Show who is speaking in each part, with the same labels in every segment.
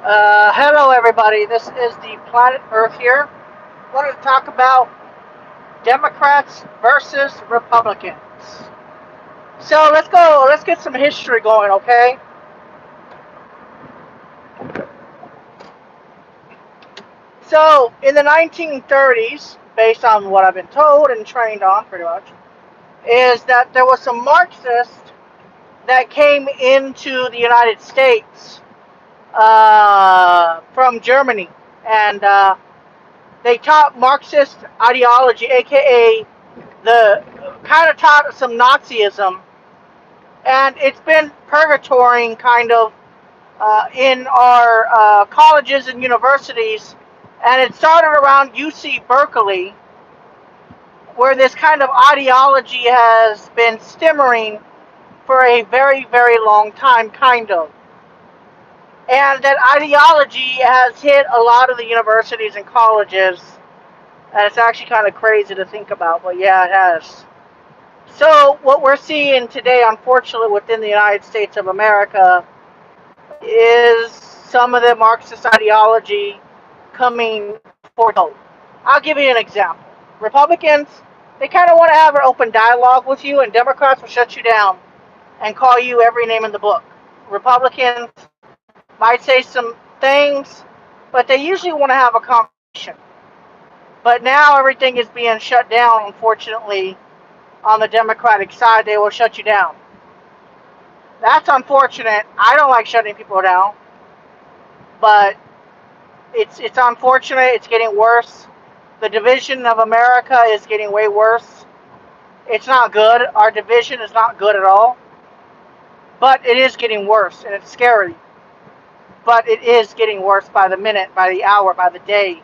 Speaker 1: Hello, everybody. This is the Planet Earth here. I wanted to talk about Democrats versus Republicans. So let's go. Let's get some history going, okay? So in the 1930s, based on what I've been told and trained on, pretty much, is that there was some Marxists that came into the United States from Germany, and they taught Marxist ideology, aka the kind of taught some Nazism, and it's been purgatoring kind of in our colleges and universities, and it started around UC Berkeley, where this kind of ideology has been simmering for a very, very long time, kind of. And that ideology has hit a lot of the universities and colleges, and it's actually kind of crazy to think about, but yeah, it has. So, what we're seeing today, unfortunately, within the United States of America, is some of the Marxist ideology coming forth. I'll give you an example. Republicans, they kind of want to have an open dialogue with you, and Democrats will shut you down and call you every name in the book. Republicans might say some things, but they usually want to have a conversation. But now everything is being shut down, unfortunately, on the Democratic side. They will shut you down. That's unfortunate. I don't like shutting people down, but it's unfortunate. It's getting worse. The division of America is getting way worse. It's not good. Our division is not good at all. But it is getting worse, and it's scary. But it is getting worse by the minute, by the hour, by the day.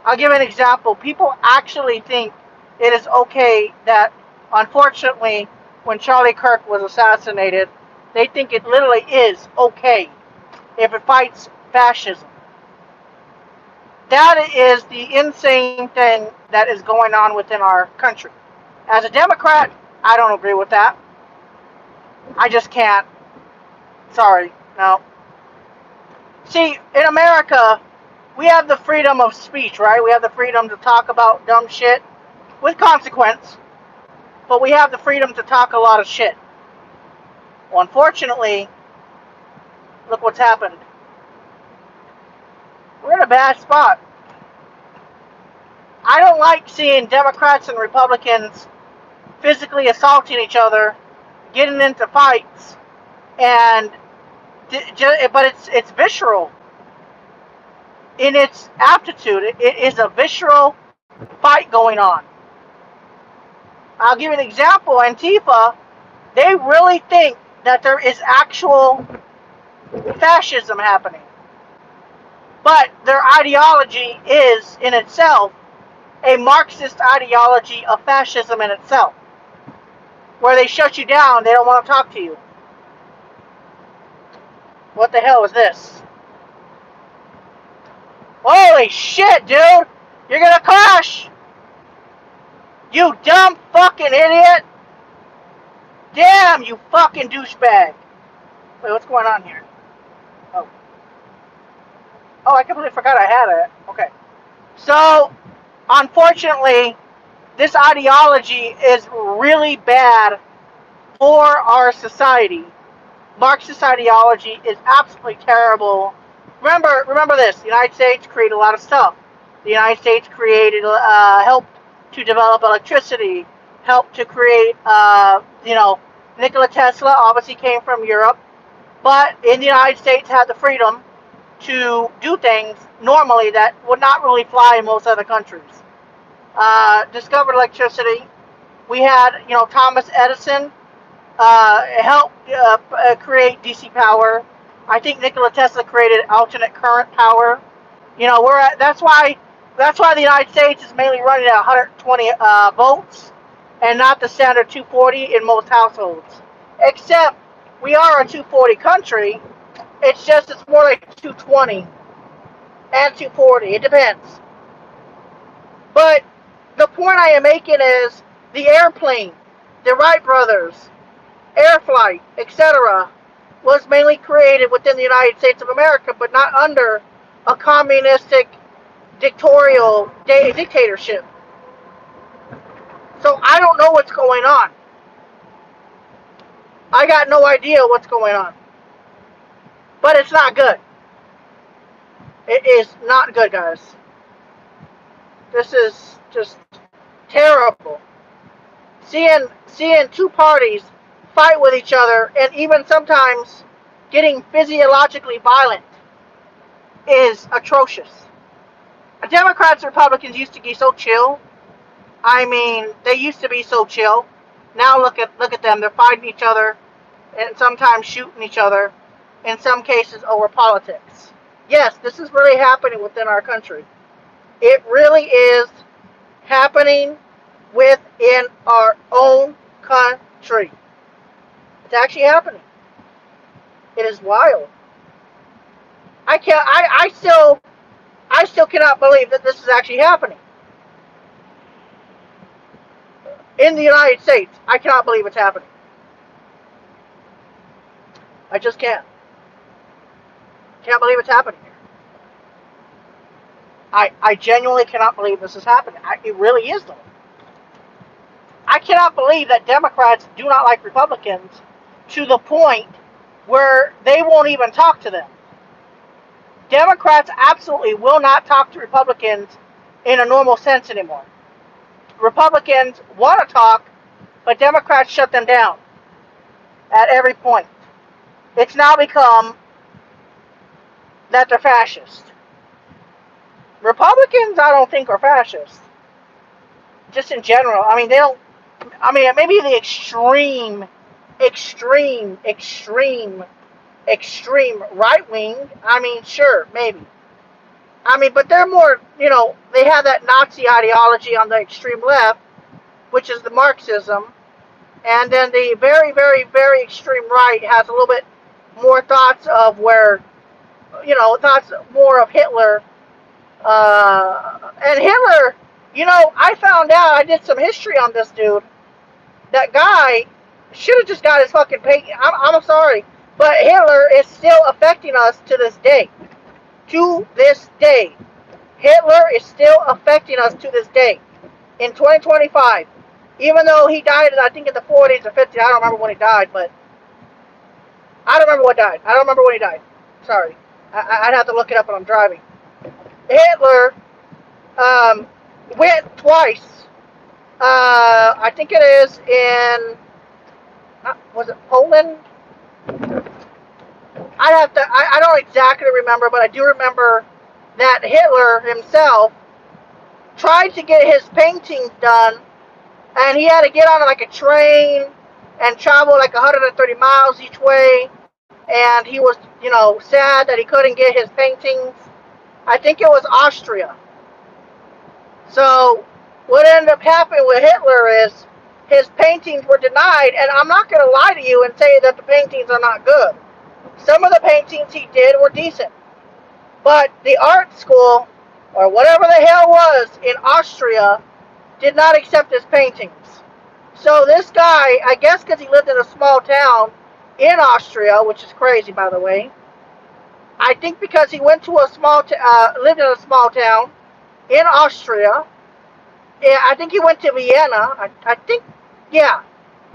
Speaker 1: I'll give an example. People actually think it is okay that, unfortunately, when Charlie Kirk was assassinated, they think it literally is okay if it fights fascism. That is the insane thing that is going on within our country. As a Democrat, I don't agree with that. I just can't. Sorry, no. See, in America, we have the freedom of speech, right? We have the freedom to talk about dumb shit with consequence, but we have the freedom to talk a lot of shit. Well, unfortunately, look what's happened. We're in a bad spot. I don't like seeing Democrats and Republicans physically assaulting each other, getting into fights, and but it's visceral in its aptitude. It is a visceral fight going on. I'll give you an example. Antifa, they really think that there is actual fascism happening. But their ideology is, in itself, a Marxist ideology of fascism in itself, where they shut you down, they don't want to talk to you. What the hell is this? Holy shit, dude! You're gonna crash! You dumb fucking idiot! Damn, you fucking douchebag! Wait, what's going on here? Oh. Oh, I completely forgot I had it. Okay. So, unfortunately, this ideology is really bad for our society. Marxist ideology is absolutely terrible. Remember this: the United States created a lot of stuff. The United States created, helped to develop electricity, helped to create, Nikola Tesla obviously came from Europe, but in the United States had the freedom to do things normally that would not really fly in most other countries. Discovered electricity. We had, Thomas Edison helped create DC power. I think Nikola Tesla created alternate current power. That's why the United States is mainly running at 120 volts and not the standard 240 in most households. Except we are a 240 country. It's more like 220 and 240. It depends. But the point I am making is the airplane, the Wright brothers, air flight, etc. was mainly created within the United States of America, but not under a communistic dictatorial dictatorship. So I don't know what's going on. I got no idea what's going on. But it's not good. It is not good, guys. This is just terrible. Seeing two parties fight with each other and even sometimes getting physiologically violent is atrocious. Democrats and Republicans used to be so chill. I mean, they used to be so chill. Now look at them. They're fighting each other and sometimes shooting each other, in some cases over politics. Yes, this is really happening within our country. It really is happening within our own country. It's actually happening. It is wild. I still cannot believe that this is actually happening. In the United States, I cannot believe it's happening. I just can't. Can't believe it's happening here. I genuinely cannot believe this is happening. It really is, though. I cannot believe that Democrats do not like Republicans to the point where they won't even talk to them. Democrats absolutely will not talk to Republicans in a normal sense anymore. Republicans want to talk, but Democrats shut them down at every point. It's now become that they're fascist. Republicans, I don't think, are fascist. Just in general. I mean, they don't. I mean, maybe the extreme right wing. I mean, sure, maybe. I mean, but they're more, they have that Nazi ideology on the extreme left, which is the Marxism. And then the very, very, very extreme right has a little bit more thoughts of thoughts more of Hitler. And Hitler, I found out, I did some history on this dude. That guy should have just got his fucking pay. I'm sorry, but Hitler is still affecting us to this day. To this day. Hitler is still affecting us to this day. In 2025. Even though he died, I think, in the 40s or 50s. I don't remember when he died, but I don't remember what died. I don't remember when he died. Sorry. I'd have to look it up when I'm driving. Hitler went twice. I think it is in, was it Poland? I don't exactly remember, but I do remember that Hitler himself tried to get his paintings done, and he had to get on like a train and travel like 130 miles each way, and he was, sad that he couldn't get his paintings. I think it was Austria. So what ended up happening with Hitler is his paintings were denied, and I'm not going to lie to you and say that the paintings are not good. Some of the paintings he did were decent. But the art school, or whatever the hell was, in Austria, did not accept his paintings. So this guy, I guess because he lived in a small town in Austria, which is crazy, by the way. I think because he went to lived in a small town in Austria. Yeah, I think he went to Vienna.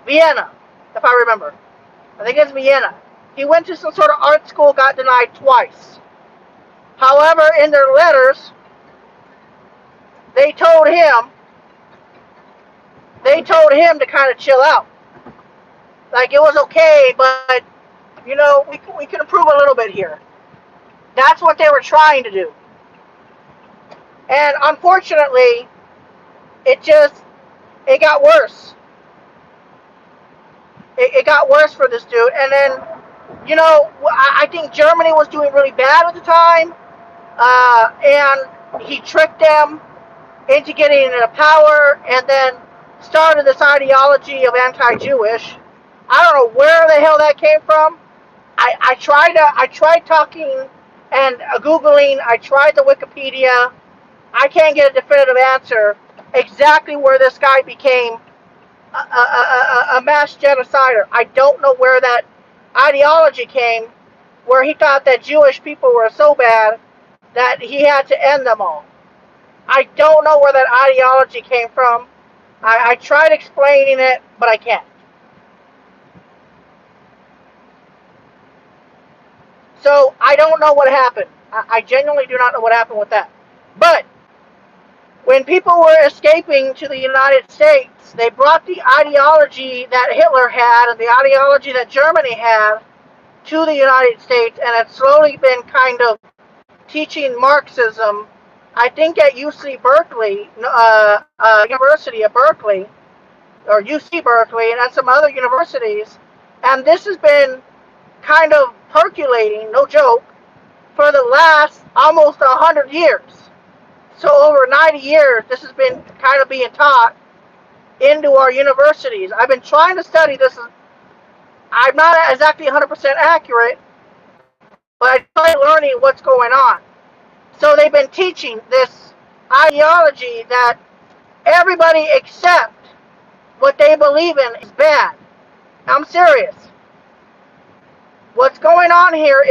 Speaker 1: Vienna, if I remember. I think it's Vienna. He went to some sort of art school, got denied twice. However, in their letters, they told him to kind of chill out. Like, it was okay, but, we can improve a little bit here. That's what they were trying to do. And unfortunately, it got worse. It got worse for this dude. And then, I think Germany was doing really bad at the time. And he tricked them into getting into power and then started this ideology of anti-Jewish. I don't know where the hell that came from. I tried talking and Googling. I tried the Wikipedia. I can't get a definitive answer exactly where this guy became a mass genocider. I don't know where that ideology came where he thought that Jewish people were so bad that he had to end them all. I don't know where that ideology came from. I tried explaining it, but I can't. So I don't know what happened. I genuinely do not know what happened with that. But when people were escaping to the United States, they brought the ideology that Hitler had and the ideology that Germany had to the United States, and it's slowly been kind of teaching Marxism, I think at UC Berkeley, University of Berkeley, or UC Berkeley, and at some other universities. And this has been kind of percolating, no joke, for the last almost 100 years. So over 90 years, this has been kind of being taught into our universities. I've been trying to study this. I'm not exactly 100% accurate, but I try learning what's going on. So they've been teaching this ideology that everybody except what they believe in is bad. I'm serious. What's going on here is